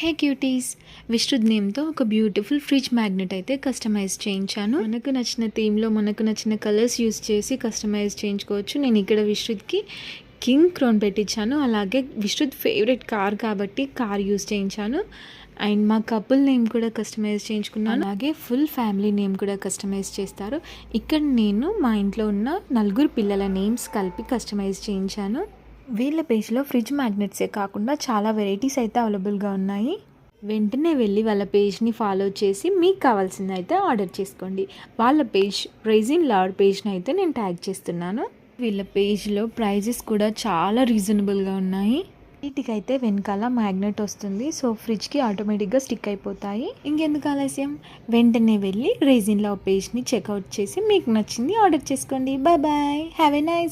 హే cuties, విశ్రుద్ నేమ్తో ఒక beautiful fridge magnet అయితే customise చేయించాను. మనకు నచ్చిన థీమ్లో మనకు నచ్చిన కలర్స్ యూస్ చేసి కస్టమైజ్ చేయించుకోవచ్చు. నేను ఇక్కడ విశ్రుద్కి కింగ్ క్రోన్ పెట్టించాను. అలాగే విశ్రుద్ ఫేవరెట్ కార్ కాబట్టి కార్ యూస్ చేయించాను. అండ్ మా కపుల్ నేమ్ కూడా కస్టమైజ్ చేయించుకున్నాను. అలాగే ఫుల్ ఫ్యామిలీ నేమ్ కూడా కస్టమైజ్ చేస్తారు. ఇక్కడ నేను మా ఇంట్లో ఉన్న 4 పిల్లల నేమ్స్ కలిపి కస్టమైజ్ చేయించాను. వీళ్ళ పేజ్లో ఫ్రిడ్జ్ మ్యాగ్నెట్సే కాకుండా చాలా వెరైటీస్ అయితే అవైలబుల్గా ఉన్నాయి. వెంటనే వెళ్ళి వాళ్ళ పేజ్ని ఫాలో చేసి మీకు కావాల్సింది అయితే ఆర్డర్ చేసుకోండి. వాళ్ళ పేజ్ ప్రైజింగ్ లార్డ్ పేజ్ని అయితే నేను ట్యాగ్ చేస్తున్నాను. వీళ్ళ పేజ్లో ప్రైజెస్ కూడా చాలా రీజనబుల్గా ఉన్నాయి. వీటికైతే వెనకాల మ్యాగ్నెట్ వస్తుంది, సో ఫ్రిడ్జ్కి ఆటోమేటిక్గా స్టిక్ అయిపోతాయి. ఇంకెందుకు ఆలస్యం, వెంటనే వెళ్ళి రైజిన్ లవ్ పేజ్ని చెక్అవుట్ చేసి మీకు నచ్చింది ఆర్డర్ చేసుకోండి. Bye bye, have a nice